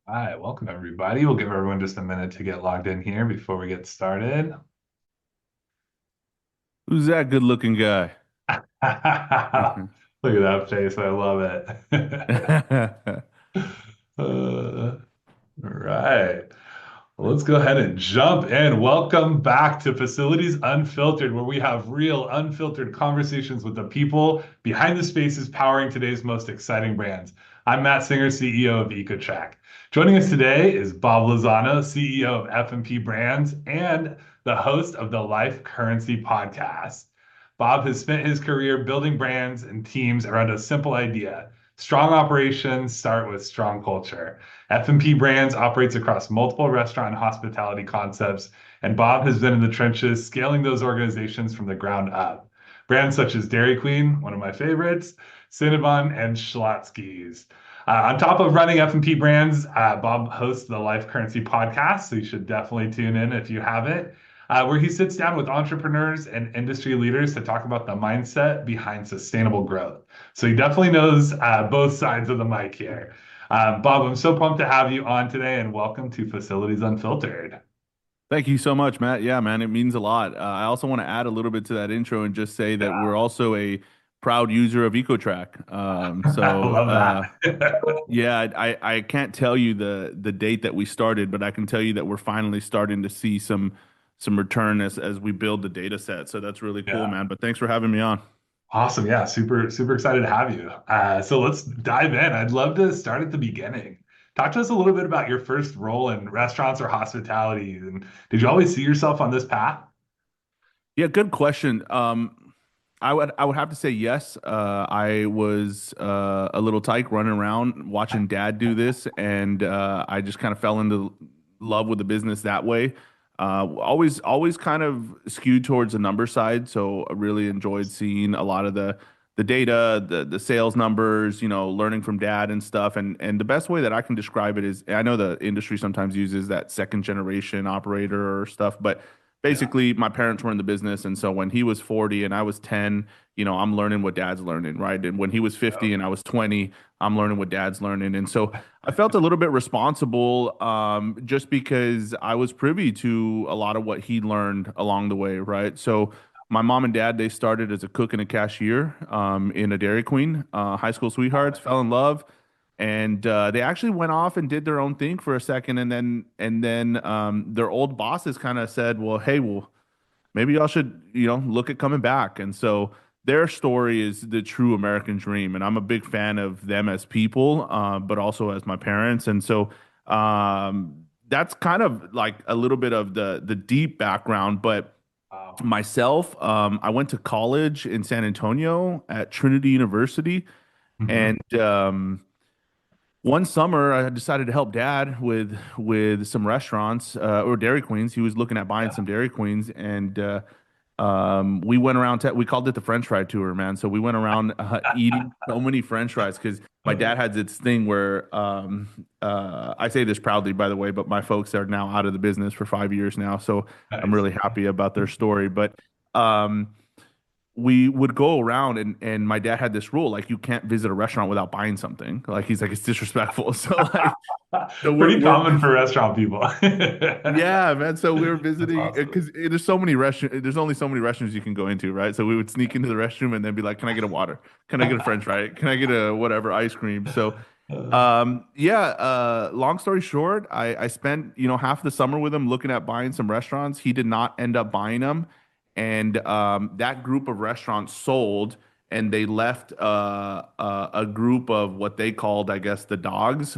Hi, welcome everybody. We'll give everyone just a minute to get logged in here before we get started. Who's that good looking guy? Look at that face. I love it. All right. Well, let's go ahead and jump in. Welcome back to Facilities Unfiltered, where we have real, unfiltered conversations with the people behind the spaces powering today's most exciting brands. I'm Matt Singer, CEO of EcoTrack. Joining us today is Bob Lozano, CEO of F&P Brands and the host of the Life Currency podcast. Bob has spent his career building brands and teams around a simple idea. Strong operations start with strong culture. F&P Brands operates across multiple restaurant and hospitality concepts, and Bob has been in the trenches scaling those organizations from the ground up. Brands such as Dairy Queen, one of my favorites, Cinnabon, and Schlotzsky's. On top of running F&P Brands, Bob hosts the Life Currency podcast, so you should definitely tune in if you haven't, where he sits down with entrepreneurs and industry leaders to talk about the mindset behind sustainable growth. So he definitely knows both sides of the mic here. Bob, I'm so pumped to have you on today and welcome to Facilities Unfiltered. Thank you so much, Matt. Yeah, man, it means a lot. I also want to add a little bit to that intro and just say that we're Yeah, also a proud user of EcoTrack. I love that. Yeah, I can't tell you the date that we started, but I can tell you that we're finally starting to see some return as we build the data set. So that's really cool, Yeah. man. But thanks for having me on. Awesome. Yeah, super excited to have you. So let's dive in. I'd love to start at the beginning. Talk to us a little bit about your first role in restaurants or hospitality. And did you always see yourself on this path? Yeah, good question. I would have to say yes. I was a little tyke running around watching dad do this, and I just kind of fell into love with the business that way. Always kind of skewed towards the number side, so I really enjoyed seeing a lot of the data, the sales numbers, learning from dad and stuff. And the best way that I can describe it is, I know the industry sometimes uses that second generation operator or stuff, but Yeah. basically my parents were in the business, and so when he was 40 and I was 10, I'm learning what dad's learning, right? And when he was 50 and I was 20, I'm learning what dad's learning. And so I felt a little bit responsible, just because I was privy to a lot of what he learned along the way, right? So my mom and dad, they started as a cook and a cashier, in a Dairy Queen, high school sweethearts, fell in love, and they actually went off and did their own thing for a second, and then their old bosses kind of said, "Well, hey, well, maybe y'all should, look at coming back." And so their story is the true American dream, and I'm a big fan of them as people, but also as my parents. And so that's kind of like a little bit of the deep background. But Wow. myself, I went to college in San Antonio at Trinity University, Mhm. and one summer, I decided to help dad with some restaurants, or Dairy Queens. He was looking at buying Yeah. some Dairy Queens, and we went around. We called it the French fry tour, man. So we went around eating so many French fries because my dad had this thing where, I say this proudly, by the way, but my folks are now out of the business for 5 years now, so I'm Nice. really happy about their story. But um, we would go around, and my dad had this rule, like, you can't visit a restaurant without buying something. Like, he's like, it's disrespectful. So like, so Pretty we're common for restaurant people. yeah, man. So we were That's visiting awesome. because there's so many restaurants. There's only so many restaurants you can go into, right? So we would sneak into the restroom and then be like, "Can I get a water? Can I get a French fry? Can I get a whatever ice cream?" So, yeah. Long story short, I spent half the summer with him looking at buying some restaurants. He did not end up buying them, and that group of restaurants sold, and they left a group of what they called, I guess, the dogs.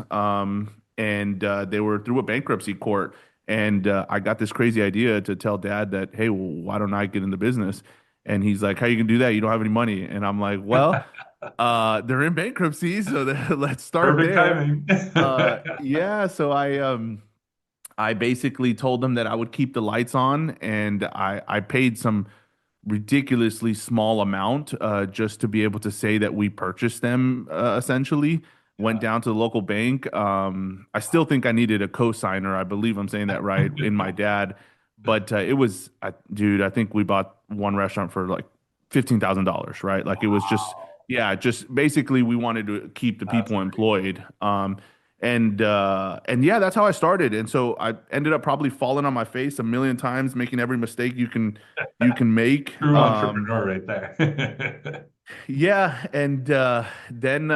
And they were through a bankruptcy court. And I got this crazy idea to tell dad that, hey, well, why don't I get in the business? And he's like, how you can do that? You don't have any money. And I'm like, well, they're in bankruptcy, so let's start Perfect there. timing. Yeah, so I basically told them that I would keep the lights on, and I paid some ridiculously small amount, just to be able to say that we purchased them, essentially. Went Yeah. down to the local bank. I still think I needed a co-signer. I believe I'm saying that right, in my dad. But it was, dude, I think we bought one restaurant for like $15,000, right? Like, it was just, Wow. yeah, just basically we wanted to keep the That's people crazy. employed. And yeah, that's how I started. And so I ended up probably falling on my face a million times, making every mistake you can make. True entrepreneur right there. Yeah, and then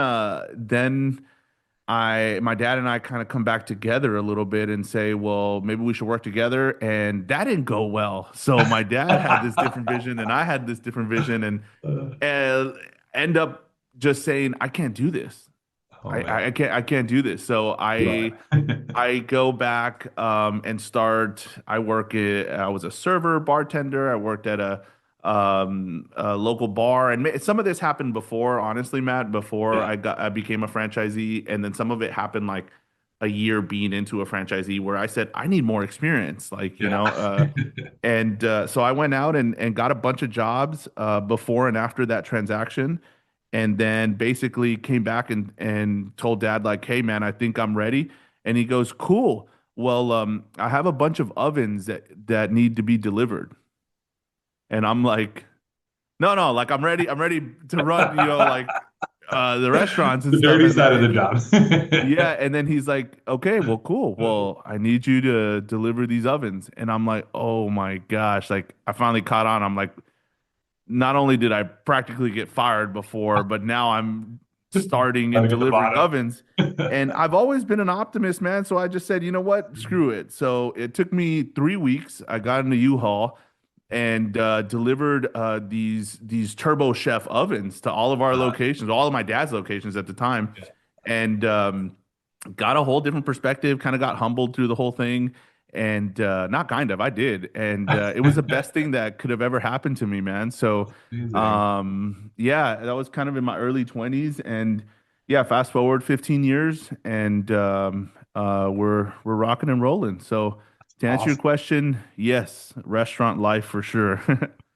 I my dad and I kind of come back together a little bit and say, well, maybe we should work together. And that didn't go well. So my dad had this different vision and I had this different vision, and end up just saying, I can't do this. Oh I man. can't do this. So Yeah. I go back and start. I was a server, bartender. I worked at a local bar, and some of this happened before, honestly, Matt. Before Yeah. I became a franchisee, and then some of it happened like a year being into a franchisee, where I said I need more experience, like Yeah. and so I went out and got a bunch of jobs before and after that transaction, and then basically came back and told dad like, "Hey man, I think I'm ready." And he goes, "Cool. Well, I have a bunch of ovens that need to be delivered." And I'm like, "No, no, like I'm ready. I'm ready to run, like the restaurants and The stuff." dirty And then side of the job. yeah, and then he's like, "Okay, well, cool. Well, I need you to deliver these ovens." And I'm like, "Oh my gosh!" Like I finally caught on. I'm like, not only did I practically get fired before, but now I'm starting and Starting at the delivering bottom. ovens. And I've always been an optimist, man. So I just said, you know what? Screw it. So it took me 3 weeks. I got in a U-Haul and delivered these Turbo Chef ovens to all of our locations, all of my dad's locations at the time, Yeah. and got a whole different perspective. Kind of got humbled through the whole thing, and not kind of, I did, and it was the best thing that could have ever happened to me, man. So, Amazing. yeah, that was kind of in my early 20s, and yeah, fast forward 15 years, and we're rocking and rolling. So, to answer your Awesome. question, yes, restaurant life for sure.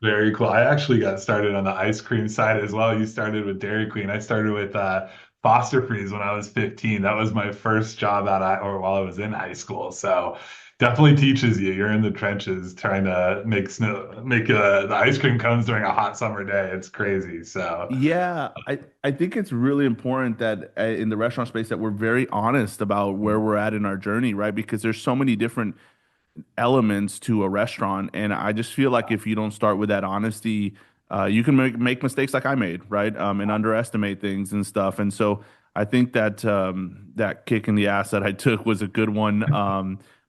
Very cool. I actually got started on the ice cream side as well. You started with Dairy Queen. I started with Foster Freeze when I was 15. That was my first job or while I was in high school. So definitely teaches you. You're in the trenches trying to make the ice cream cones during a hot summer day. It's crazy. So Yeah, I think it's really important that in the restaurant space that we're very honest about where we're at in our journey, right? Because there's so many different elements to a restaurant, and I just feel like if you don't start with that honesty, you can make mistakes like I made, right? And underestimate things and stuff. And so I think that that kick in the ass that I took was a good one.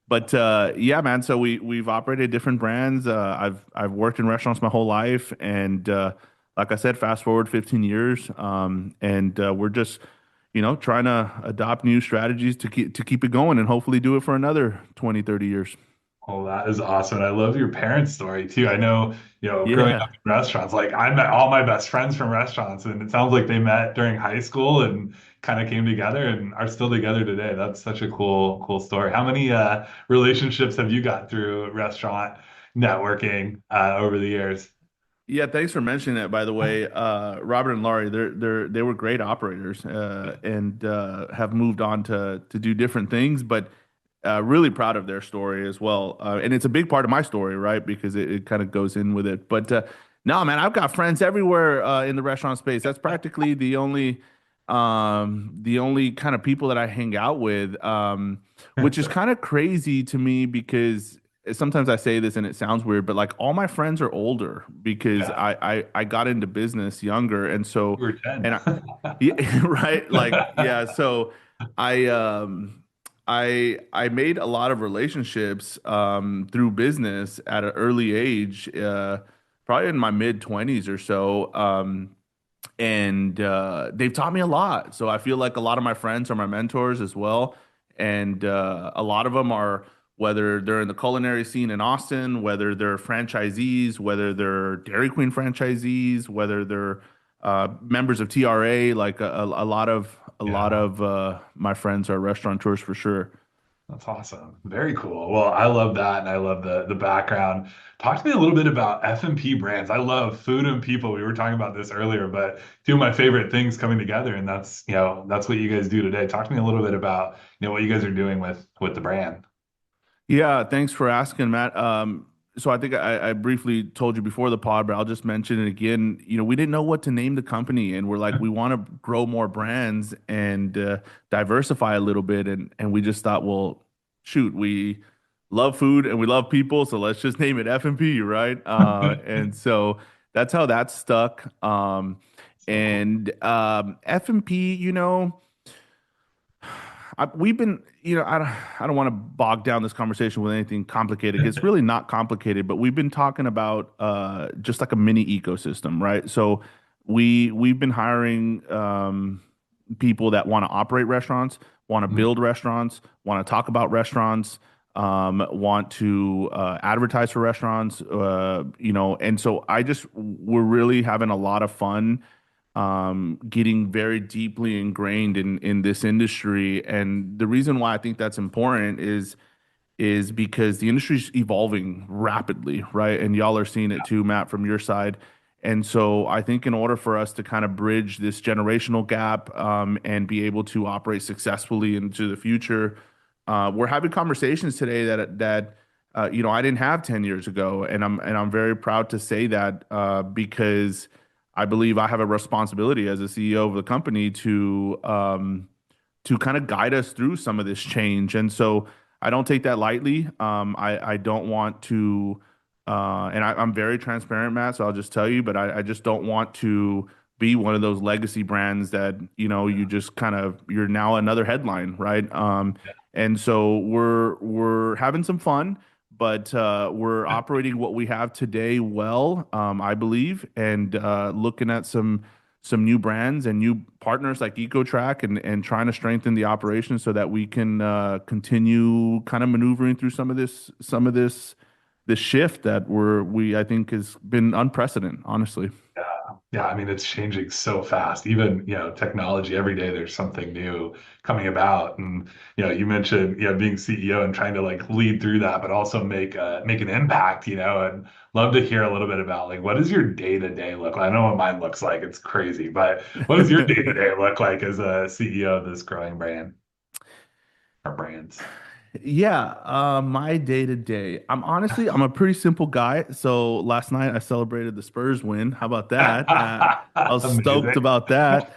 But yeah, man. So we've operated different brands. I've worked in restaurants my whole life, and like I said, fast forward 15 years, and we're just trying to adopt new strategies to keep it going and hopefully do it for another 20, 30 years. oh, that is awesome. And I love your parents' story too. I know, growing up Yeah. in restaurants, like I met all my best friends from restaurants, and it sounds like they met during high school and kind of came together and are still together today. That's such a cool story. How many relationships have you got through restaurant networking over the years? Yeah, thanks for mentioning that, by the way. Robert and Laurie, they were great operators, and have moved on to do different things, but really proud of their story as well. And it's a big part of my story, right? Because it kind of goes in with it. But no, man, I've got friends everywhere in the restaurant space. That's practically the only kind of people that I hang out with, which is kind of crazy to me because sometimes I say this and it sounds weird, but like all my friends are older because Yeah, I got into business younger, and so you were 10. and I yeah, right, like yeah, so I I made a lot of relationships through business at an early age, probably in my mid 20s or so. And they've taught me a lot. So I feel like a lot of my friends are my mentors as well, and a lot of them are, whether they're in the culinary scene in Austin, whether they're franchisees, whether they're Dairy Queen franchisees, whether they're members of TRA. Like a lot of Yeah. my friends are restaurateurs for sure. That's awesome. Very cool. Well, I love that, and I love the background. Talk to me a little bit about F&P Brands. I love food and people. We were talking about this earlier, but two of my favorite things coming together, and that's what you guys do today. Talk to me a little bit about what you guys are doing with the brand. Yeah, thanks for asking, Matt. so I think I briefly told you before the pod, but I'll just mention it again. We didn't know what to name the company, and we're like, we want to grow more brands and diversify a little bit, and we just thought, well, shoot, we love food and we love people, so let's just name it F&P, right? And so that's how that stuck. So cool. And F&P, we've been, I don't want to bog down this conversation with anything complicated. It's really not complicated, but we've been talking about just like a mini ecosystem, right? So we've been hiring people that want to operate restaurants, want to Mm, build restaurants, want to talk about restaurants, want to advertise for restaurants, and so we're really having a lot of fun getting very deeply ingrained in this industry. And the reason why I think that's important is because the industry's evolving rapidly, right? And y'all are seeing it too, Matt, from your side. And so I think in order for us to kind of bridge this generational gap and be able to operate successfully into the future, we're having conversations today that I didn't have 10 years ago, and I'm very proud to say that because I believe I have a responsibility as a CEO of the company to kind of guide us through some of this change. And so I don't take that lightly. I don't want to, and I'm very transparent, Matt. So I'll just tell you, but I just don't want to be one of those legacy brands that you just kind of you're now another headline, right? And so we're having some fun, but we're operating what we have today well, I believe, and looking at some new brands and new partners like EcoTrack and trying to strengthen the operation so that we can continue kind of maneuvering through some of this shift that we I think has been unprecedented, honestly. yeah. Yeah. I mean, it's changing so fast. Even, technology, every day there's something new coming about. And, you mentioned, being CEO and trying to like lead through that, but also make an impact, and love to hear a little bit about like, what does your day to day look like? I know what mine looks like. It's crazy, but what does your day to day look like as a CEO of this growing brand or brands? Yeah, my day to day. I'm a pretty simple guy. So last night I celebrated the Spurs win. How about that? I was stoked Amazing. about that.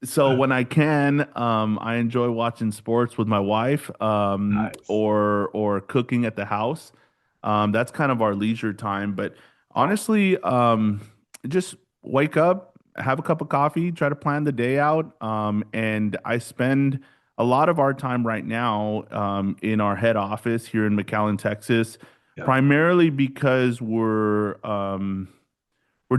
So when I can, I enjoy watching sports with my wife, Nice. or cooking at the house. That's kind of our leisure time. But Awesome. honestly, just wake up, have a cup of coffee, try to plan the day out, and I spend a lot of our time right now in our head office here in McAllen, Texas, Yeah. primarily because we're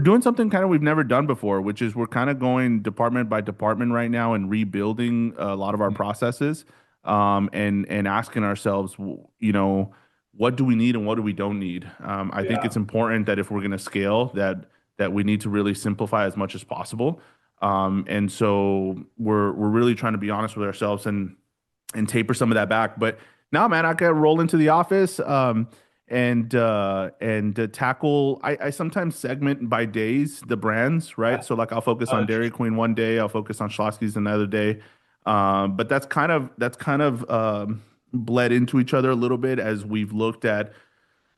doing something kind of we've never done before, which is we're kind of going department by department right now and rebuilding a lot of our processes, and asking ourselves, what do we need and what do we don't need? I think Yeah. it's important that if we're going to scale, that we need to really simplify as much as possible. And so we're really trying to be honest with ourselves and taper some of that back. But now, man, I can roll into the office and tackle. I sometimes segment by days the brands, right? So like I'll focus on Dairy Interesting. Queen one day, I'll focus on Schlotzsky's another day. But that's kind of bled into each other a little bit as we've looked at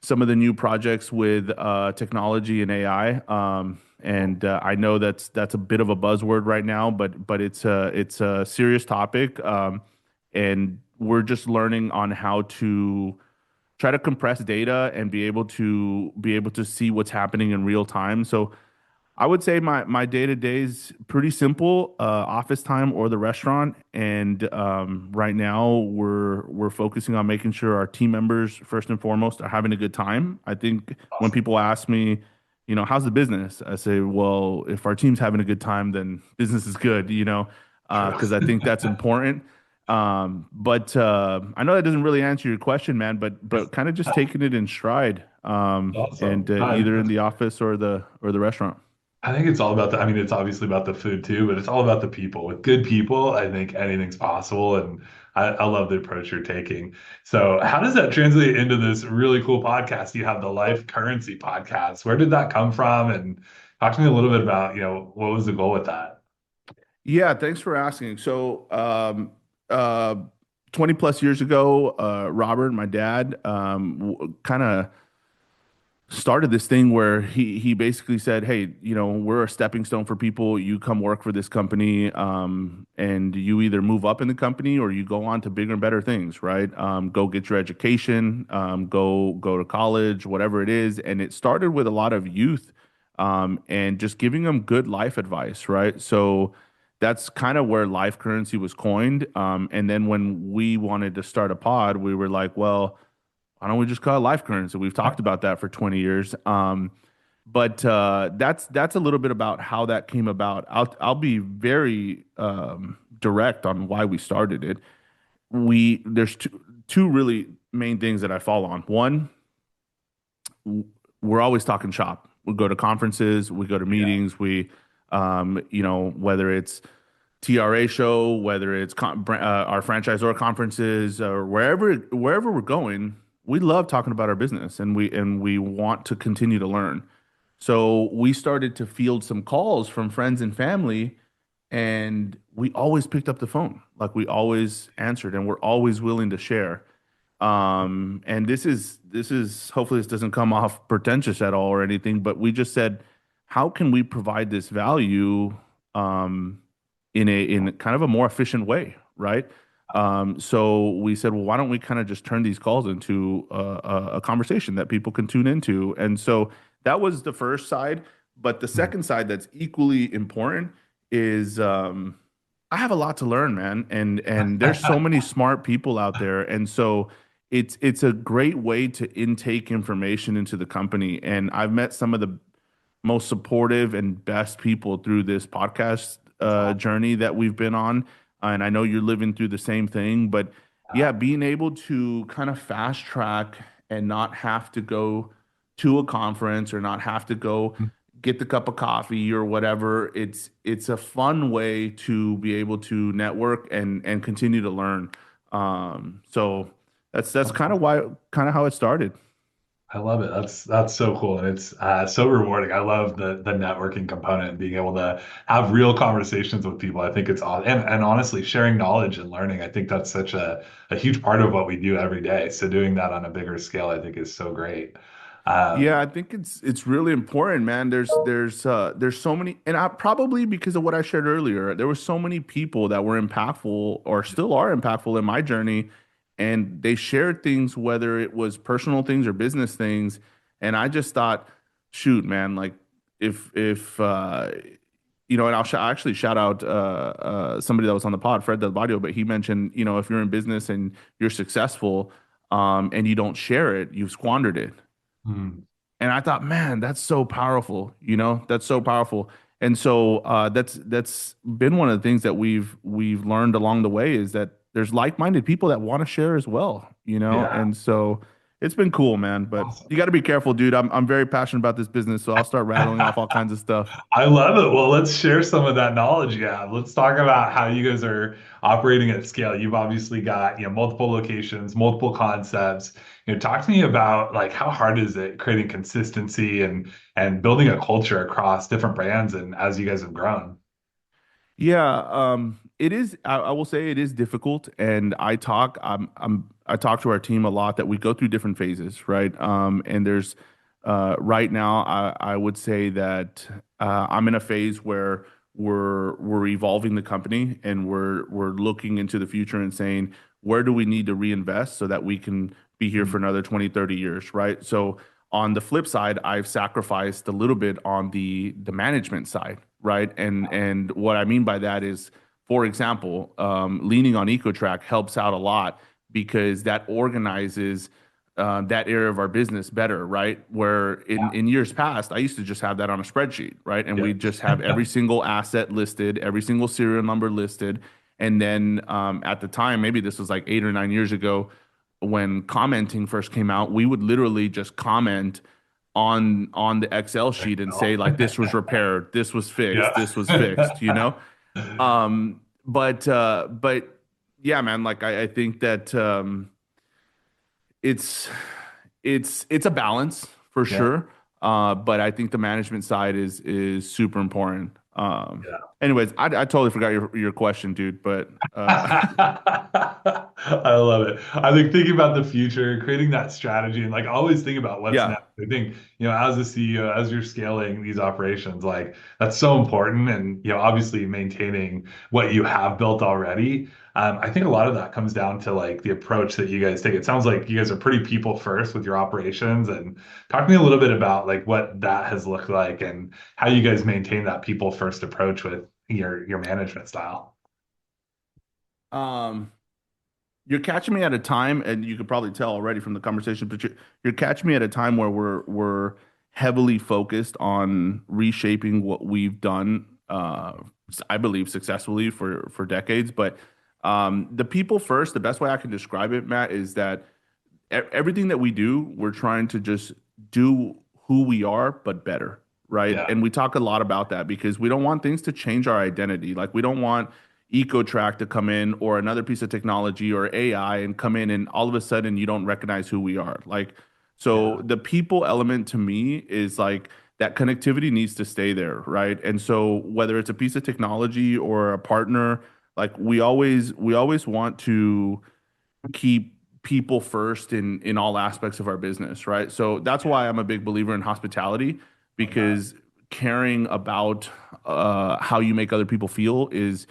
some of the new projects with technology and AI. Cool. And I know that's a bit of a buzzword right now, but it's a serious topic, and we're just learning on how to try to compress data and be able to see what's happening in real time. So I would say my day to day is pretty simple, office time or the restaurant. And right now we're focusing on making sure our team members, first and foremost, are having a good time. I think when Awesome. people ask me, how's the business? I say, well, if our team's having a good time, then business is good, True. because I think that's important. But I know that doesn't really answer your question, man, but kind of just taking it in stride, and Awesome. either in the office or the restaurant. I think it's all about the, I mean, it's obviously about the food too, but it's all about the people. With good people, I think anything's possible. And I love the approach you're taking. So, how does that translate into this really cool podcast? You have the Life Currency podcast. Where did that come from? And talk to me a little bit about, what was the goal with that? Yeah, thanks for asking. So, 20 plus years ago, Robert, my dad, kind of started this thing where he basically said, "Hey, we're a stepping stone for people. You come work for this company, and you either move up in the company or you go on to bigger and better things, right? Go get your education, go to college, whatever it is." And it started with a lot of youth, and just giving them good life advice, right? So that's kind of where life currency was coined. And then when we wanted to start a pod, we were like, well, why don't we just call it life currency? We've talked about that for 20 years. But that's a little bit about how that came about. I'll be very direct on why we started it. There's two really main things that I fall on. One, we're always talking shop. We go to conferences, we go to Yeah. meetings, whether it's TRA show, whether it's our franchisor conferences, or wherever we're going, we love talking about our business, and we want to continue to learn. So we started to field some calls from friends and family, and we always picked up the phone, like we always answered, and we're always willing to share. And this is hopefully this doesn't come off pretentious at all or anything, but we just said, how can we provide this value in kind of a more efficient way, right? So we said, well, why don't we kind of just turn these calls into a conversation that people can tune into? And so that was the first side. But the Mm. second side that's equally important is I have a lot to learn, man, and there's so many smart people out there, and so it's a great way to intake information into the company. And I've met some of the most supportive and best people through this podcast That's awesome. journey that we've been on. And I know you're living through the same thing, but yeah, being able to kind of fast track and not have to go to a conference or not have to go get the cup of coffee or whatever. It's a fun way to be able to network and continue to learn. So that's That's awesome. kind of how it started. I love it. That's so cool, and it's so rewarding. I love the networking component and being able to have real conversations with people. I think it's awesome, and honestly, sharing knowledge and learning. I think that's such a huge part of what we do every day. So doing that on a bigger scale, I think, is so great. Yeah, Um, I think it's really important, man. There's so many, and I probably because of what I shared earlier, there were so many people that were impactful or still are impactful in my journey, and they shared things, whether it was personal things or business things, and I just thought, shoot, man, like if and I actually shout out somebody that was on the pod, Fred Del Barrio, but he mentioned, if you're in business and you're successful, and you don't share it, you've squandered it. mm, And I thought, man, that's so powerful. That's so powerful. And so that's been one of the things that we've learned along the way is that there's like-minded people that want to share as well. yeah. And so it's been cool, man. But Awesome. you got to be careful, dude. I'm very passionate about this business, so I'll start rattling off all kinds of stuff. I love it. Well, let's share some of that knowledge you have. Let's talk about how you guys are operating at scale. You've obviously got, multiple locations, multiple concepts. Talk to me about like how hard is it creating consistency and building a culture across different brands and as you guys have grown. Yeah, it is. I will say it is difficult, and I talk to our team a lot that we go through different phases, right? And there's right now, I would say that I'm in a phase where we're evolving the company and we're looking into the future and saying where do we need to reinvest so that we can be here for Mm, another 20, 30 years, right? So on the flip side, I've sacrificed a little bit on the management side, right? And what I mean by that is, for example, leaning on EcoTrack helps out a lot because that organizes that area of our business better, right? Where in years past, I used to just have that on a spreadsheet, right? And yeah. we just have every single asset listed, every single serial number listed. And then at the time, maybe this was like 8 or 9 years ago, when commenting first came out, we would literally just comment on the Excel sheet and say like this was repaired, this was fixed, Yeah. this was fixed. But yeah, man, like I think that it's it's a balance for Yeah. sure. But I think the management side is super important. Anyways, I totally forgot your question, dude. But I I think thinking about the future, creating that strategy, and like always think about what's Yeah. next. I think, as a CEO, as you're scaling these operations, like that's so important. And, obviously maintaining what you have built already. I think a lot of that comes down to like the approach that you guys take. It sounds like you guys are pretty people first with your operations. And talk to me a little bit about like what that has looked like and how you guys maintain that people first approach with your management style. Um, you're catching me at a time, and you could probably tell already from the conversation, but you're catching me at a time where we're heavily focused on reshaping what we've done, I believe successfully for decades. But the people first, the best way I can describe it, Matt, is that everything that we do, we're trying to just do who we are, but better, right? Yeah. And we talk a lot about that because we don't want things to change our identity. Like we don't want EcoTrack to come in or another piece of technology or AI and come in and all of a sudden you don't recognize who we are. Like, so Yeah. the people element to me is like that connectivity needs to stay there, right? And so whether it's a piece of technology or a partner, like we always want to keep people first in all aspects of our business, right? So that's Yeah. why I'm a big believer in hospitality Love that. because caring about how you make other people feel is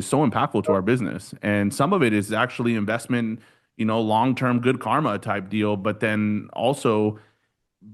so impactful to our business. And some of it is actually investment, long-term good karma type deal, but then also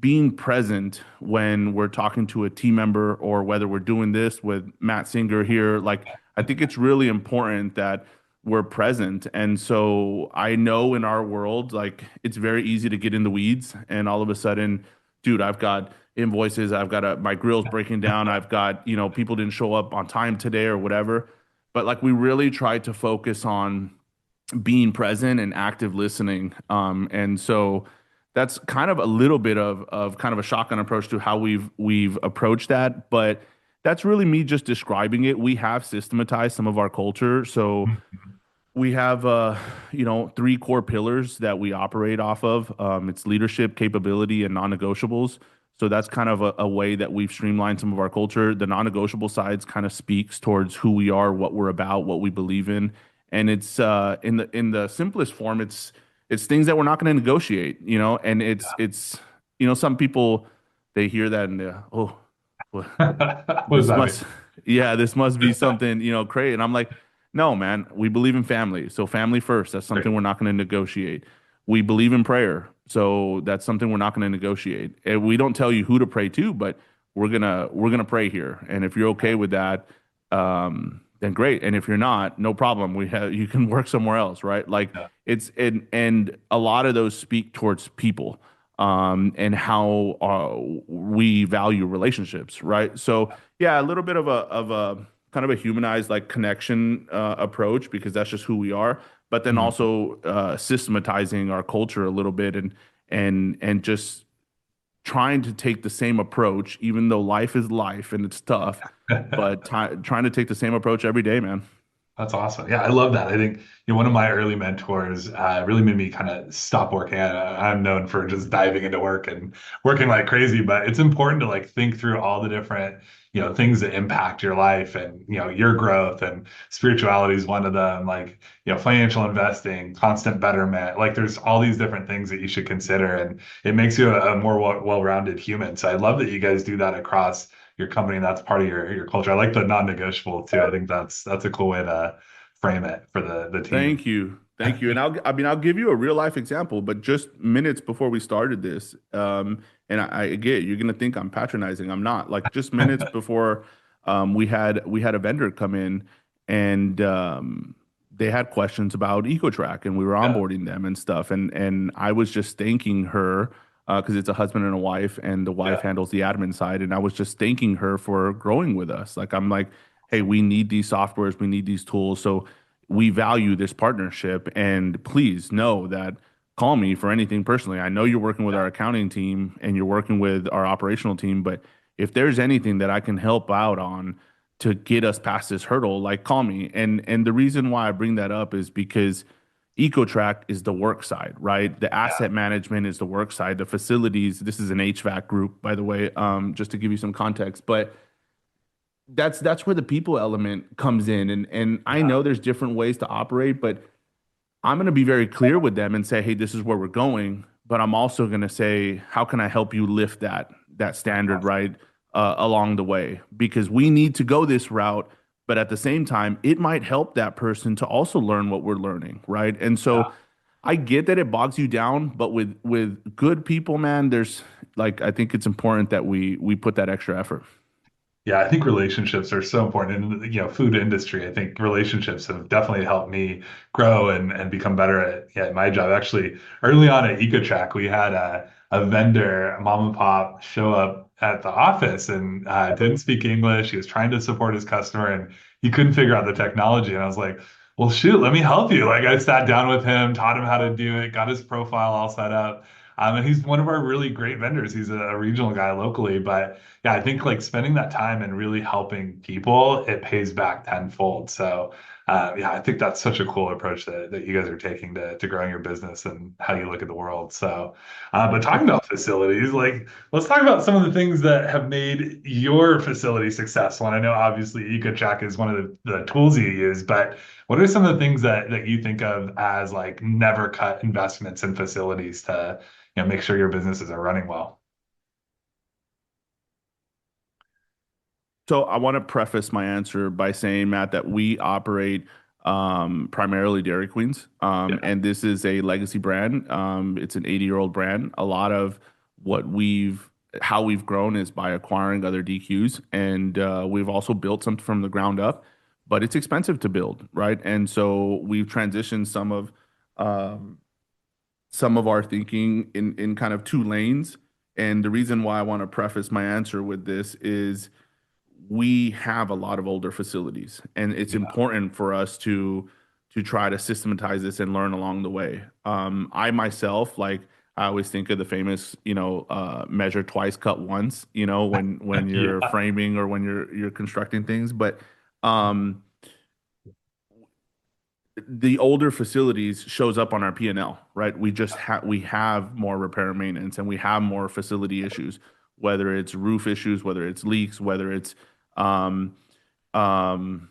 being present when we're talking to a team member or whether we're doing this with Matt Singer here, like I think it's really important that we're present. And so I know in our world, like it's very easy to get in the weeds and all of a sudden, dude, I've got invoices, I've got my grill's breaking down, I've got, people didn't show up on time today or whatever. But like we really try to focus on being present and active listening. And so that's kind of a little bit of kind of a shotgun approach to how we've approached that. But that's really me just describing it. We have systematized some of our culture. So Mhm. we have three core pillars that we operate off of. It's leadership, capability, and non-negotiables. So that's kind of a way that we've streamlined some of our culture. The non-negotiable sides kind of speaks towards who we are, what we're about, what we believe in, and it's in the simplest form. It's things that we're not going to negotiate, and it's some people they hear that and oh, well, What does this that mean? must yeah, this must be something, great. And I'm like, no, man, we believe in family. So family first. That's something Great. we're not going to negotiate. We believe in prayer. So that's something we're not going to negotiate. And we don't tell you who to pray to, but we're gonna pray here. And if you're okay with that, then great. And if you're not, no problem. You can work somewhere else, right? Like Yeah. and a lot of those speak towards people and how we value relationships, right? So yeah, a little bit of a kind of a humanized like connection approach because that's just who we are. But then Mhm. also systematizing our culture a little bit and just trying to take the same approach, even though life is life and it's tough, but trying to take the same approach every day, man. That's awesome. Yeah, I love that. I think one of my early mentors really made me kind of stop working. I'm known for just diving into work and working like crazy, but it's important to like think through all the different things that impact your life and your growth, and spirituality is one of them. Like financial investing, constant betterment. Like there's all these different things that you should consider, and it makes you a more well-rounded human. So I love that you guys do that across your company, and that's part of your culture. I like the non-negotiable too. I think that's a cool way to frame it for the team. Thank you. Thank you. And I'll give you a real life example, but just minutes before we started this, and I get it, you're gonna think I'm patronizing. I'm not. Like just minutes before, we had a vendor come in and they had questions about EcoTrack and we were Yeah, onboarding them and stuff. And I was just thanking her because it's a husband and a wife, and the wife yeah, handles the admin side. And I was just thanking her for growing with us. Like I'm like, hey, we need these softwares, we need these tools. So we value this partnership and please know that call me for anything personally. I know you're working with yeah. our accounting team and you're working with our operational team, but if there's anything that I can help out on to get us past this hurdle, like call me. And the reason why I bring that up is because EcoTrack is the work side, right? The Yeah. asset management is the work side. The facilities, this is an HVAC group, by the way, just to give you some context. But that's where the people element comes in. And I Yeah. know there's different ways to operate, but I'm going to be very clear with them and say, hey, this is where we're going. But I'm also going to say, how can I help you lift that standard, right, along the way? Because we need to go this route, but at the same time, it might help that person to also learn what we're learning, right? And so I get that it bogs you down, but with good people, man, there's like I think it's important that we put that extra effort. Yeah, I think relationships are so important in the, food industry. I think relationships have definitely helped me grow and become better at, yeah, my job. Actually, early on at EcoTrack, we had a vendor, a mom and pop, show up at the office and didn't speak English. He was trying to support his customer and he couldn't figure out the technology. And I was like, well, shoot, let me help you. Like I sat down with him, taught him how to do it, got his profile all set up. And he's one of our really great vendors. He's a regional guy locally, but yeah, I think like spending that time and really helping people, it pays back tenfold. So, yeah, I think that's such a cool approach that you guys are taking to growing your business and how you look at the world. So, but talking about facilities, like let's talk about some of the things that have made your facility successful. And I know obviously EcoCheck is one of the tools you use, but what are some of the things that you think of as like never cut investments in facilities to, make sure your businesses are running well? So I want to preface my answer by saying, Matt, that we operate primarily Dairy Queens, Yeah. and this is a legacy brand. It's an 80-year-old brand. A lot of what how we've grown is by acquiring other DQs, and we've also built something from the ground up, but it's expensive to build, right? And so we've transitioned um, some of our thinking in kind of two lanes. And the reason why I want to preface my answer with this is we have a lot of older facilities, and it's Yeah. important for us to try to systematize this and learn along the way. I myself, like I always think of the famous, measure twice, cut once, when you're Yeah. framing or when you're constructing things. But um, the older facilities shows up on our P&L, right? We have more repair and maintenance, and we have more facility issues, whether it's roof issues, whether it's leaks, whether it's um, um,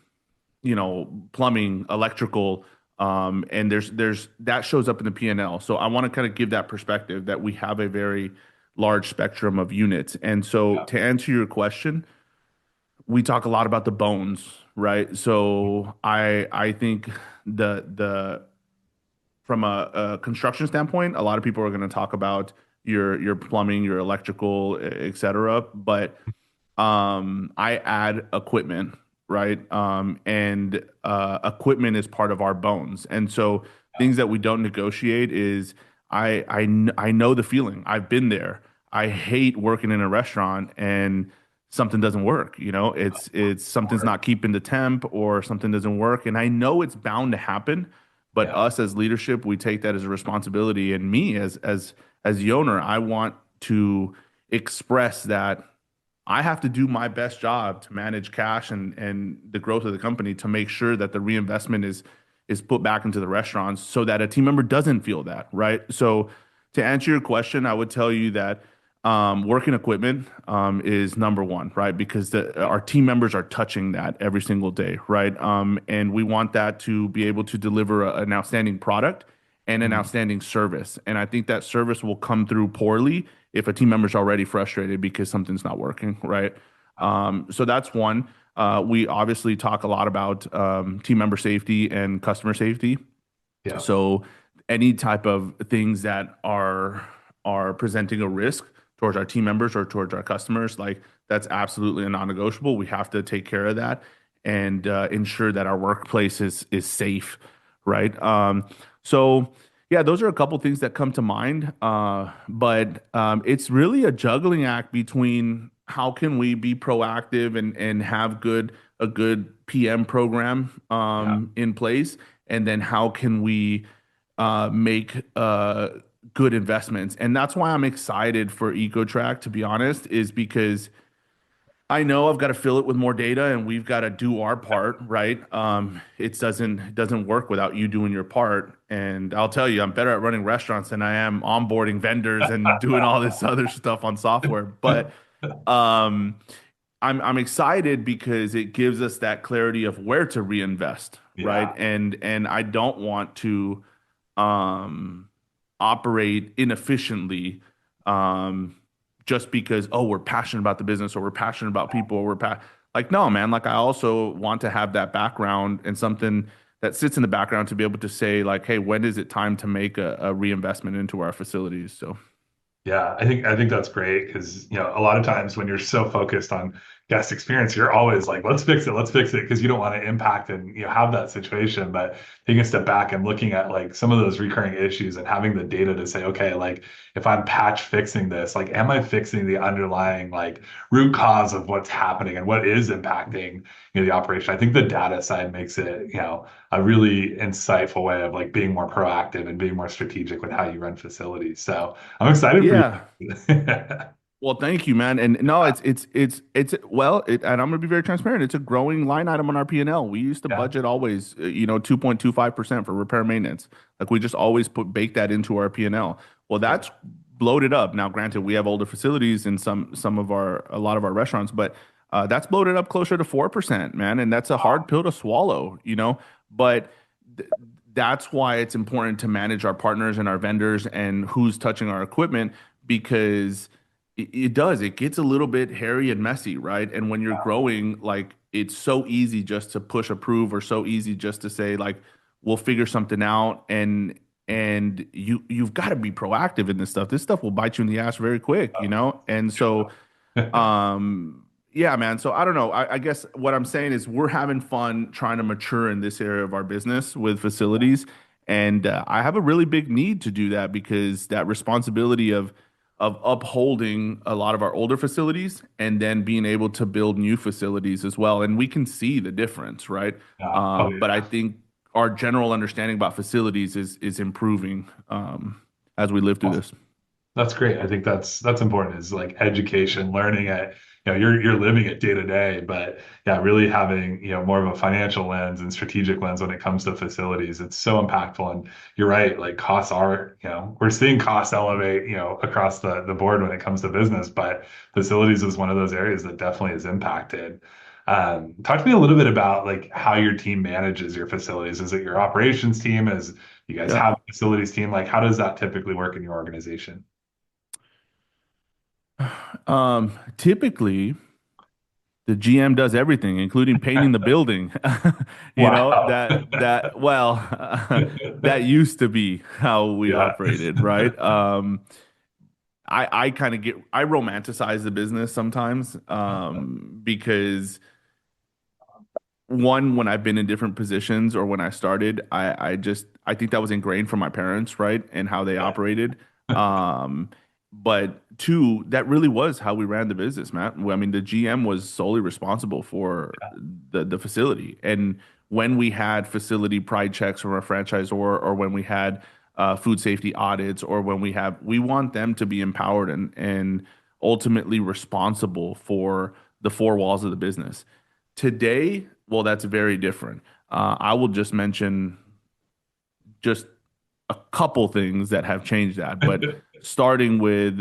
plumbing, electrical, and there's that shows up in the P&L. So I want to kind of give that perspective that we have a very large spectrum of units. And so Yeah. to answer your question, we talk a lot about the bones, right? So I think the from a construction standpoint, a lot of people are going to talk about your plumbing, your electrical, et cetera. But I add equipment, right? And equipment is part of our bones. And so things that we don't negotiate is I know the feeling. I've been there. I hate working in a restaurant and something doesn't work. It's something's not keeping the temp or something doesn't work. And I know it's bound to happen, but Yeah. us as leadership, we take that as a responsibility. And me as the owner, I want to express that I have to do my best job to manage cash and the growth of the company to make sure that the reinvestment is put back into the restaurants so that a team member doesn't feel that, right? So to answer your question, I would tell you that working equipment is number one, right? Because our team members are touching that every single day, right? And we want that to be able to deliver an outstanding product and an Mhm. outstanding service. And I think that service will come through poorly if a team member's already frustrated because something's not working, right? So that's one. We obviously talk a lot about team member safety and customer safety. Yeah. So any type of things that are presenting a risk towards our team members or towards our customers, like that's absolutely a non-negotiable. We have to take care of that and ensure that our workplace is safe, right? So yeah, those are a couple things that come to mind. But it's really a juggling act between how can we be proactive and have a good PM program Yeah. in place, and then how can we make good investments. And that's why I'm excited for EcoTrack, to be honest, is because I know I've got to fill it with more data and we've got to do our part, right? It doesn't work without you doing your part. And I'll tell you, I'm better at running restaurants than I am onboarding vendors and doing all this other stuff on software. But um, I'm excited because it gives us that clarity of where to reinvest, right? Yeah. And I don't want to. um, operate inefficiently um, just because, oh, we're passionate about the business or we're passionate about people or like, no, man, like I also want to have that background and something that sits in the background to be able to say like, hey, when is it time to make a reinvestment into our facilities? So Yeah, I think that's great because a lot of times when you're so focused on guest experience, you're always like, let's fix it, because you don't want to impact and have that situation. But taking a step back and looking at like some of those recurring issues and having the data to say, okay, like if I'm patch fixing this, like am I fixing the underlying like root cause of what's happening and what is impacting the operation? I think the data side makes it a really insightful way of like being more proactive and being more strategic with how you run facilities. So I'm excited for you. yeah. Well, thank you, man. And no, and I'm gonna be very transparent. It's a growing line item on our P&L. We used to Yeah, budget always, 2.25% for repair maintenance. Like we just always bake that into our P&L. Well, yeah, that's bloated up. Now, granted, we have older facilities in some of a lot of our restaurants, but that's bloated up closer to 4%, man. And that's a hard pill to swallow. But th that's why it's important to manage our partners and our vendors and who's touching our equipment because it gets a little bit hairy and messy, right? And when you're growing, like it's so easy just to push approve or so easy just to say like we'll figure something out and you've got to be proactive in this stuff. This stuff will bite you in the ass very quick. And so yeah. yeah, man. So I don't know. I guess what I'm saying is we're having fun trying to mature in this area of our business with facilities. And I have a really big need to do that because that responsibility of upholding a lot of our older facilities and then being able to build new facilities as well. And we can see the difference, right? Yeah. Oh, But I yeah. think our general understanding about facilities is improving as we live through Awesome. this. That's great. I think that's important is like education, learning it. You're living it day to day, but yeah, really having, more of a financial lens and strategic lens when it comes to facilities. It's so impactful. And you're right, like costs are, we're seeing costs elevate, across the board when it comes to business, but facilities is one of those areas that definitely is impacted. Talk to me a little bit about like how your team manages your facilities. Is it your operations team? Is you guys Yeah. have a facilities team? Like how does that typically work in your organization? Typically, the GM does everything, including painting the building. Wow. Well, that used to be how we Yeah. operated, right? I romanticize the business sometimes, because one, when I've been in different positions or when I started, I think that was ingrained from my parents, right? And how they operated. Um, but two, that really was how we ran the business, Matt. I mean, the GM was solely responsible for the facility. And when we had facility pride checks from our franchisor or when we had food safety audits or when we want them to be empowered and ultimately responsible for the four walls of the business. Today, well, that's very different. I will just mention just a couple things that have changed that, but starting with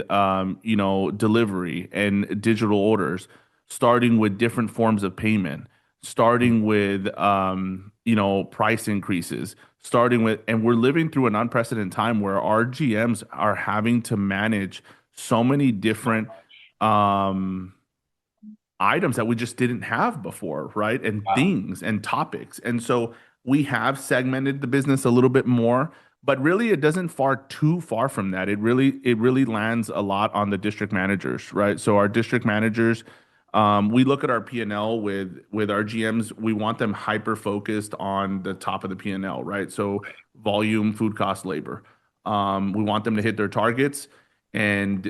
delivery and digital orders, starting with different forms of payment, starting with price increases, and we're living through an unprecedented time where our GMs are having to manage so many different um items that we just didn't have before, right? And Wow. things and topics. And so we have segmented the business a little bit more, but really it doesn't far too far from that. It really lands a lot on the district managers, right? So our district managers, we look at our P&L with our GMs, we want them hyper focused on the top of the P&L, right? So volume, food cost, labor. We want them to hit their targets and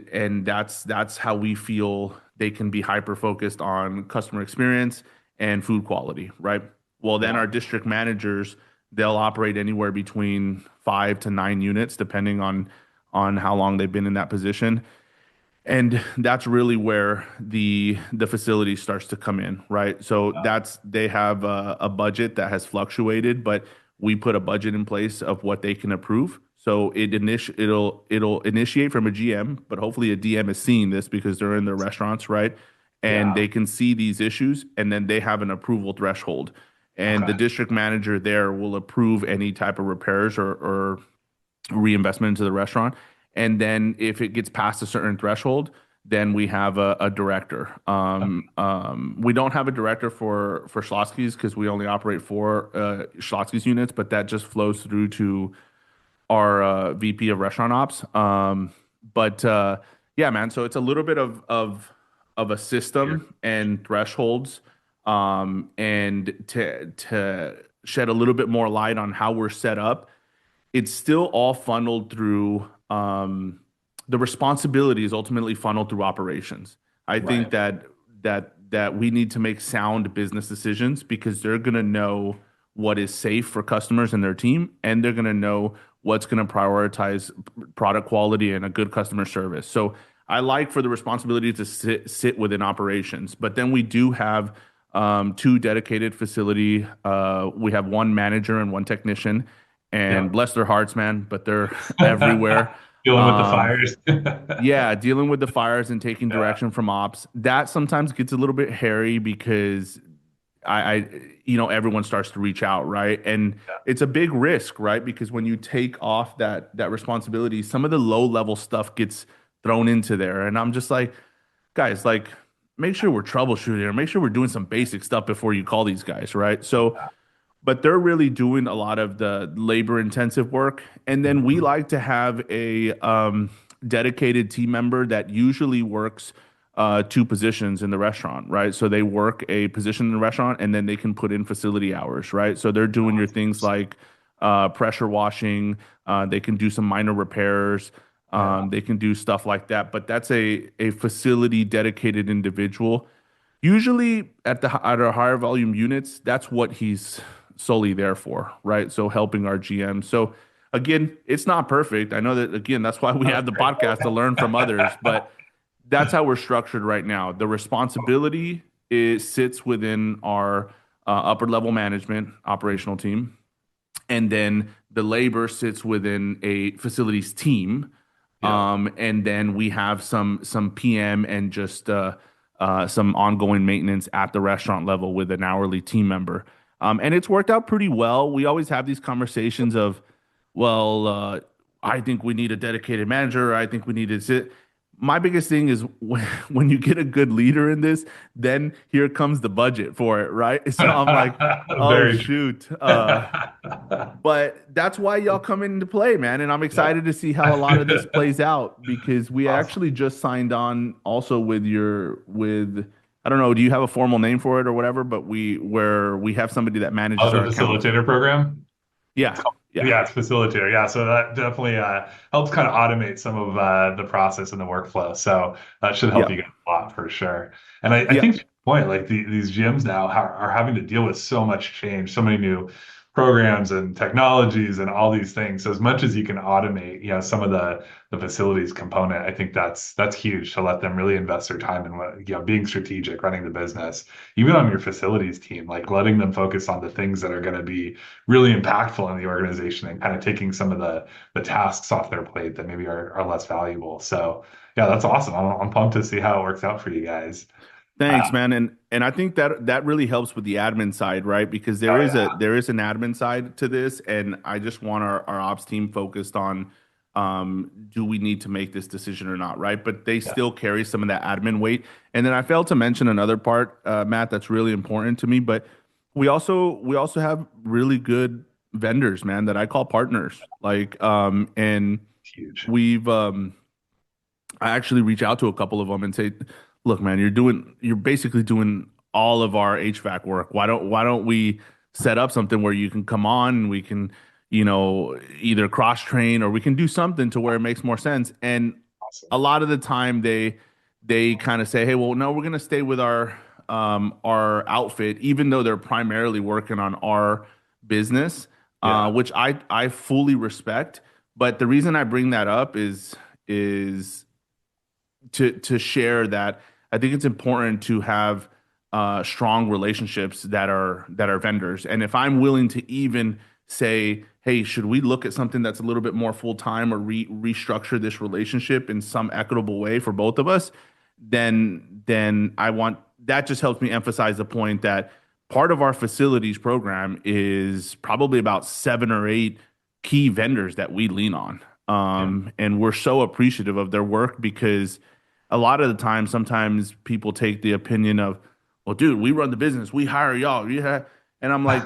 that's how we feel they can be hyper focused on customer experience and food quality, right? Well, then Yeah. our district managers, they'll operate anywhere between 5 to 9 units, depending on how long they've been in that position. And that's really where the facility starts to come in, right? So that's they have a budget that has fluctuated, but we put a budget in place of what they can approve. So it'll initiate from a GM, but hopefully a DM is seeing this because they're in their restaurants, right? And Yeah. they can see these issues, and then they have an approval threshold. And Okay. the district manager there will approve any type of repairs or reinvestment into the restaurant. And then if it gets past a certain threshold, then we have a director. We don't have a director for Schlotzsky's because we only operate four Schlotzsky's units, but that just flows through to our VP of restaurant ops. But yeah, man. So it's a little bit of a Here. system and thresholds, and to shed a little bit more light on how we're set up. It's still all funneled through the responsibility is ultimately funneled through operations. I think Right. that we need to make sound business decisions because they're going to know what is safe for customers and their team, and they're going to know what's going to prioritize product quality and a good customer service. So I like for the responsibility to sit within operations, but then we do have two dedicated facility. We have one manager and one technician, and Yep. bless their hearts, man, but they're everywhere. Dealing with the Um, fires. yeah, dealing with the fires and taking Yeah. direction from ops, that sometimes gets a little bit hairy because I everyone starts to reach out, right? And it's a big risk, right? Because when you take off that responsibility, some of the low level stuff gets thrown into there. And I'm just like, guys, like make sure we're troubleshooting or make sure we're doing some basic stuff before you call these guys, right? So but they're really doing a lot of the labor intensive work. And then we Mhm. like to have a dedicated team member that usually works two positions in the restaurant, right? So they work a position in the restaurant and then they can put in facility hours, right? So they're doing your things like pressure washing, they can do some minor repairs. Yeah. They can do stuff like that, but that's a facility dedicated individual. Usually at our higher volume units, that's what he's solely there for, right? So helping our GM. So again, it's not perfect. I know that again, that's why we That's have the great. podcast to learn from others, but that's how we're structured right now. The responsibility sits within our upper level management operational team, and then the labor sits within a facilities team, Yeah. and then we have some PM and just some ongoing maintenance at the restaurant level with an hourly team member. And it's worked out pretty well. We always have these conversations of, well, I think we need a dedicated manager. I think we need to sit. My biggest thing is when you get a good leader in this, then here comes the budget for it, right? So I'm like, oh Very true. shoot. But that's why y'all come into play, man. And I'm Yeah. excited to see how a lot of this plays out because we Awesome. actually just signed on also with I don't know, do you have a formal name for it or whatever? But we have somebody that Oh, manages the our accounts. facilitator program? It's Yeah, called, yeah, yeah, it's facilitator. Yeah, so that definitely helps kind of automate some of the process and the workflow. So that should help yeah, you guys a lot for sure. And I yeah. think to your point, like these gyms now are having to deal with so much change, so many new programs and technologies and all these things. So as much as you can automate, some of the facilities component, I think that's huge to let them really invest their time in what, being strategic, running the business, even on your facilities team, like letting them focus on the things that are going to be really impactful in the organization and kind of taking some of the tasks off their plate that maybe are less valuable. So yeah, that's awesome. I'm pumped to see how it works out for you guys. Thanks, Uh, man. And I think that really helps with the admin side, right? Because oh yeah, there is an admin side to this, and I just want our ops team focused on do we need to make this decision or not, right? But they yeah, still carry some of that admin weight. And then I failed to mention another part, Matt, that's really important to me. But we also have really good vendors, man, that I call partners. Like and huge. we've I actually reach out to a couple of them and say, "Look, man, you're basically doing all of our HVAC work. Why don't we set up something where you can come on and we can, either cross train or we can do something to where it makes more sense." And Awesome. a lot of the time they kind of say, "Hey, well, no, we're going to stay with our outfit even though they're primarily working on our business." Yeah, Which I fully respect, but the reason I bring that up is to share that I think it's important to have strong relationships that are vendors. And if I'm willing to even say, hey, should we look at something that's a little bit more full time or restructure this relationship in some equitable way for both of us, then I want that just helps me emphasize the point that part of our facilities program is probably about 7 or 8 key vendors that we lean on. Yeah. And we're so appreciative of their work because a lot of the time, sometimes people take the opinion of, well, dude, we run the business, we hire y'all. Yeah. And I'm like,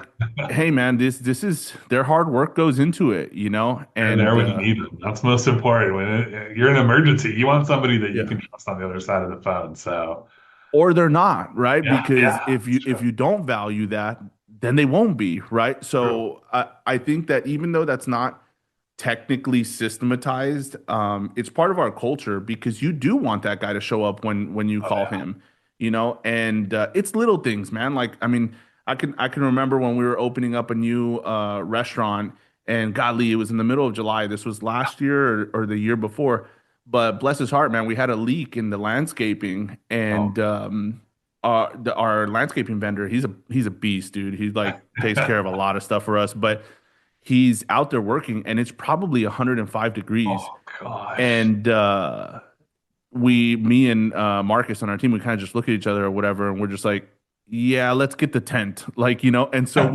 hey man, this is their hard work goes into it, you know? They're there And when you need them. That's most important. When you're in an emergency, you want somebody that you yeah. can trust on the other side of the phone. So Or they're not, right? yeah, Because yeah, if it's you true. don't value that, then they won't be, right? True. So I think that even though that's not technically systematized, it's part of our culture because you do want that guy to show up when you Oh call yeah. him, you know, and it's little things, man. Like I mean, I can remember when we were opening up a new restaurant, and godly, it was in the middle of July. This was last year or the year before, but bless his heart, man, we had a leak in the landscaping, Oh. and our landscaping vendor, he's a beast, dude. He like takes care of a lot of stuff for us, but he's out there working and it's probably 105 degrees. Oh gosh. And me and Marcus on our team, we kind of just look at each other or whatever, and we're just like, yeah, let's get the tent. Like, you know, and so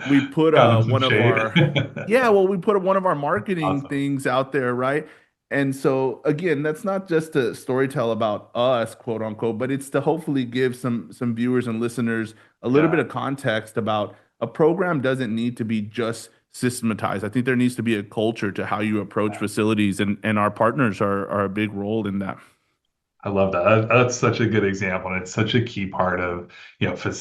we put Got him some one of shade. our yeah, well, we put one of our marketing Awesome. things out there, right? And so again, that's not just to storytell about us, quote unquote, but it's to hopefully give some viewers and listeners a little bit Yeah. of context about a program doesn't need to be just systematized. I think there needs to be a culture to how you approach facilities, and our partners are a big role in that. I love that. That's such a good example, and it's such a key part of,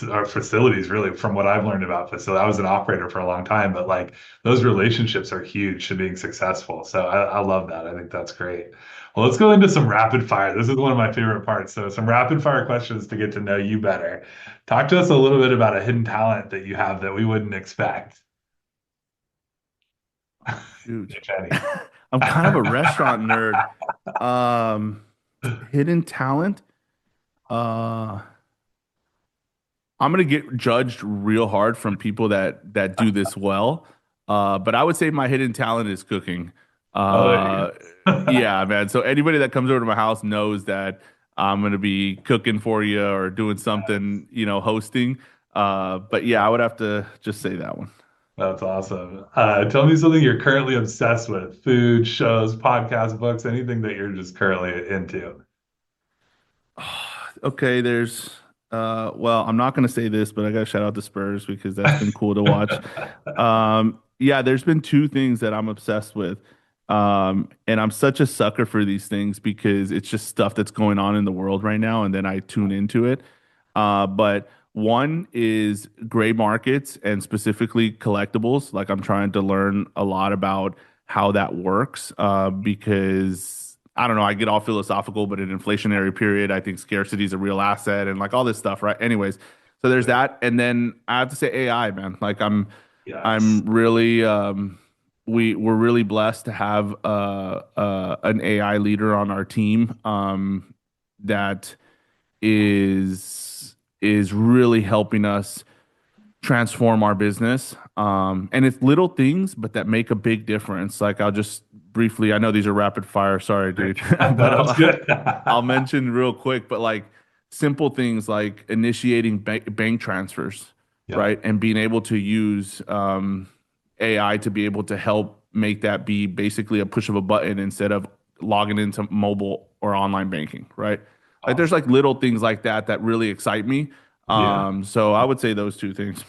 our facilities. Really, from what I've learned about facility, I was an operator for a long time, but like those relationships are huge to being successful. So I love that. I think that's great. Well, let's go into some rapid fire. This is one of my favorite parts. So some rapid fire questions to get to know you better. Talk to us a little bit about a hidden talent that you have that we wouldn't expect, Shoot. if any. I'm kind of a restaurant nerd. Um, hidden talent. Uh, I'm gonna get judged real hard from people that do this well. But I would say my hidden talent is cooking. Oh, there you Uh, go. yeah, man. So anybody that comes over to my house knows that I'm gonna be cooking for you or doing Yes. something, hosting. But yeah, I would have to just say that one. That's awesome. Tell me something you're currently obsessed with: food, shows, podcasts, books, anything that you're just currently into. Okay, well, I'm not gonna say this, but I gotta shout out the Spurs because that's been cool to watch. Yeah, there's been two things that I'm obsessed with. And I'm such a sucker for these things because it's just stuff that's going on in the world right now, and then I tune into it. But one is gray markets and specifically collectibles. Like I'm trying to learn a lot about how that works because I don't know, I get all philosophical, but in an inflationary period, I think scarcity is a real asset and like all this stuff, right? Anyways, so there's that. And then I have to say AI, man. Like Yes. I'm really we're really blessed to have an AI leader on our team that is really helping us transform our business. And it's little things, but that make a big difference. Like I'll just briefly, I know these are rapid fire, sorry, dude, but No, that's good. I'll mention real quick, but like simple things like initiating bank transfers, Yeah. right? And being able to use AI to be able to help make that be basically a push of a button instead of logging into mobile or online banking, right? Like there's like Awesome. little things like that that really excite me. Yeah. So I would say those two things.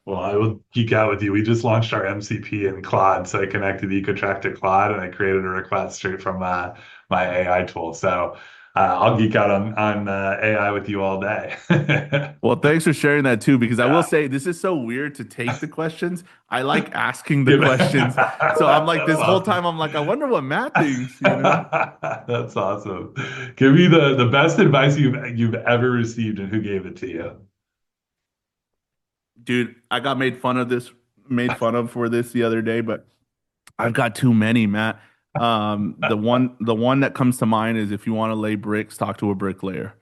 Well, I will geek out with you. We just launched our MCP in Claude, so I connected EcoTrack to Claude, and I created a request straight from my AI tool. So I'll geek out on AI with you all day. Well, thanks for sharing that too, because I will Yeah. say this is so weird to take the questions. I like asking the Give questions. So I'm like That's this whole awesome. time I'm like, I wonder what Matt thinks. That's awesome. Give me the best advice you've ever received, and who gave it to you. Dude, I got made fun of for this the other day, but I've got too many, Matt. The one that comes to mind is if you want to lay bricks, talk to a bricklayer.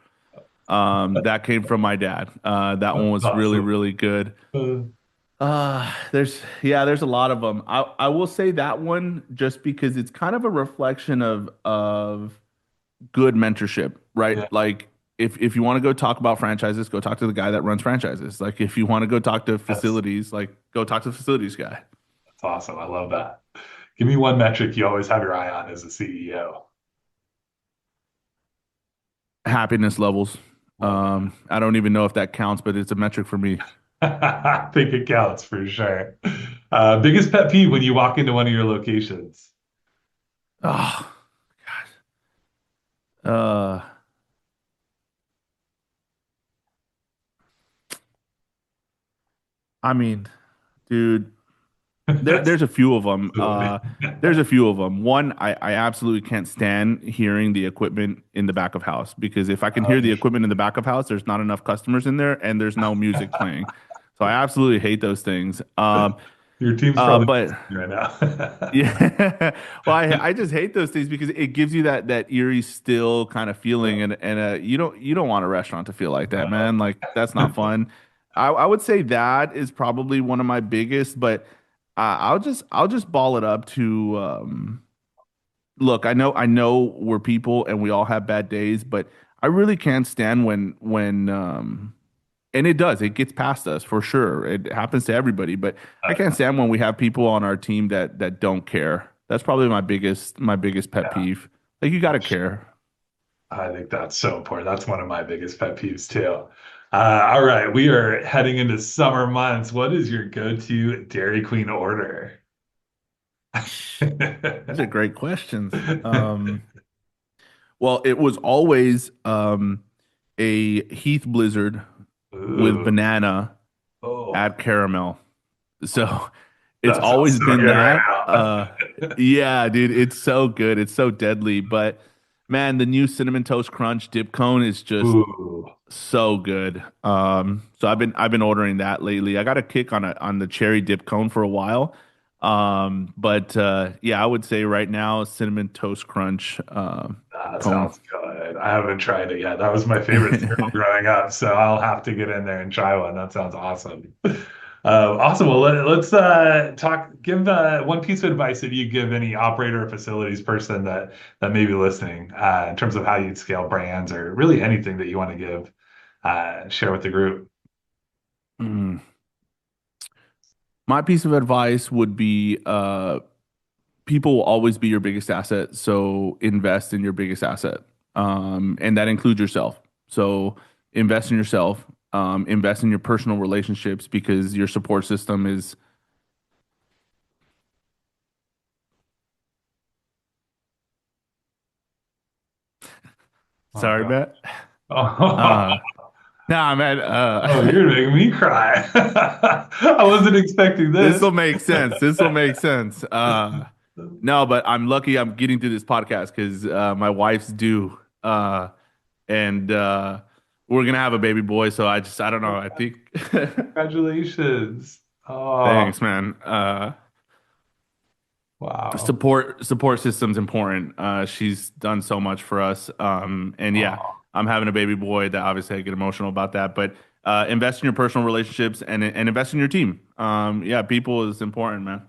That came from my dad. That one That's was really, awesome. really good. There's a lot of them. I will say that one just because it's kind of a reflection of good mentorship, right? Yeah. Like if you want to go talk about franchises, go talk to the guy that runs franchises. Like if you want to go talk to Yes. facilities, like go talk to the facilities guy. It's awesome. I love that. Give me one metric you always have your eye on as a CEO. Happiness levels. Love I don't even know if that counts, but it's a metric for me. that. I think it counts for sure. Biggest pet peeve when you walk into one of your locations. Oh, uh, I mean, dude, That's there's a few of them. food. There's a few of them. One, I absolutely can't stand hearing the equipment in the back of house because if I can hear the equipment in the back of house, there's not enough customers in there and there's no music playing. So I absolutely hate those things. Your team's probably But right now. yeah, well, I just hate those things because it gives you that eerie, still kind of feeling, and you don't want a restaurant to feel like that, man. Like that's not fun. I would say that is probably one of my biggest, but I'll just ball it up to look. I know we're people and we all have bad days, but I really can't stand when and it does. It gets past us for sure. It happens to everybody, but I can't stand when we have people on our team that don't care. That's probably my biggest pet Yeah, peeve. Like you got to care. I think that's so important. That's one of my biggest pet peeves too. All right, we are heading into summer months. What is your go-to Dairy Queen order? These are great questions. Well, it was always a Heath Blizzard with Ooh, banana oh, add caramel. So it's that sounds always so been good that. right now. Yeah, dude, it's so good. It's so deadly. But man, the new cinnamon toast crunch dip cone is just Ooh, so good. So I've been ordering that lately. I got a kick on the cherry dip cone for a while. But yeah, I would say right now cinnamon toast crunch that cone. sounds good. I haven't tried it yet. That was my favorite cereal growing up, so I'll have to get in there and try one. That sounds awesome. Awesome. Well, let's talk. Give one piece of advice that you give any operator or facilities person that may be listening in terms of how you'd scale brands or really anything that you want to give share with the group. Mm. My piece of advice would be people will always be your biggest asset. So invest in your biggest asset. And that includes yourself. So invest in yourself, invest in your personal relationships because your support system is, Oh sorry, God. Matt. Oh, Uh, nah, man. oh, you're making me cry. I wasn't expecting This this. will make sense. This will make sense. No, but I'm lucky I'm getting through this podcast because my wife's due. And we're gonna have a baby boy. So I don't know. I think Congratulations. Oh, thanks, man. wow. Support system's important. She's done so much for us. And yeah, Oh, I'm having a baby boy that obviously I get emotional about that, but invest in your personal relationships and invest in your team. Yeah, people is important, man.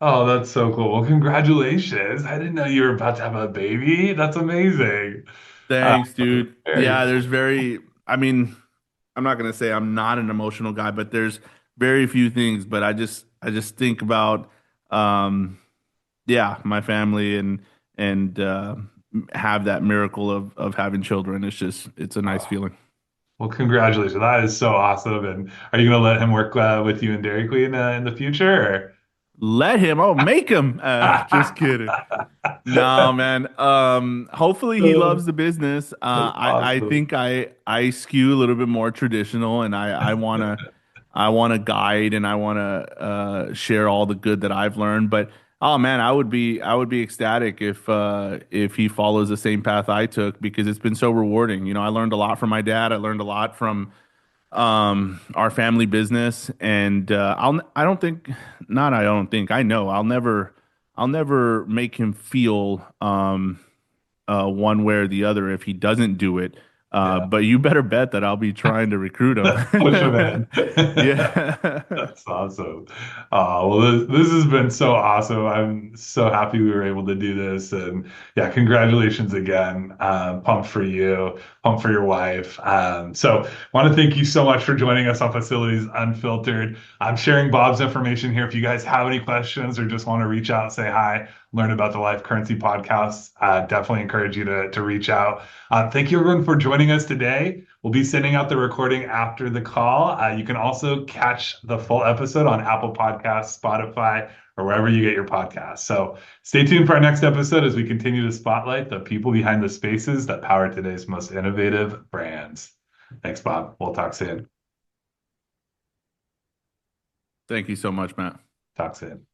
oh, that's so cool. Well, congratulations. I didn't know you were about to have a baby. That's amazing. Uh, Thanks, dude. very Yeah, cool. I mean, I'm not gonna say I'm not an emotional guy, but there's very few things, but I just think about um yeah, my family and have that miracle of having children. It's a nice Oh, feeling. well, congratulations. That is so awesome. And are you going to let him work with you and Dairy Queen in the future? Let him, oh, make him. Just kidding. No, man. Hopefully he Oh, loves the business. that's I awesome. think I skew a little bit more traditional, and I wanna guide and I wanna share all the good that I've learned. But oh man, I would be ecstatic if he follows the same path I took because it's been so rewarding. You know, I learned a lot from my dad. I learned a lot from our family business, and I don't think not I don't think I know I'll never make him feel one way or the other if he doesn't do it Yeah. But you better bet that I'll be trying to recruit Push them them. in. Yeah. That's awesome. Well, this has been so awesome. I'm so happy we were able to do this. And yeah, congratulations again. Pumped for you, pumped for your wife. So want to thank you so much for joining us on Facilities Unfiltered. I'm sharing Bob's information here. If you guys have any questions or just want to reach out, say hi, learn about the Life Currency podcast, definitely encourage you to reach out. Thank you everyone for joining us today. We'll be sending out the recording after the call. You can also catch the full episode on Apple Podcasts, Spotify, or wherever you get your podcasts. So stay tuned for our next episode as we continue to spotlight the people behind the spaces that power today's most innovative brands. Thanks, Bob. We'll talk soon. Thank you so much, Matt. Talk soon.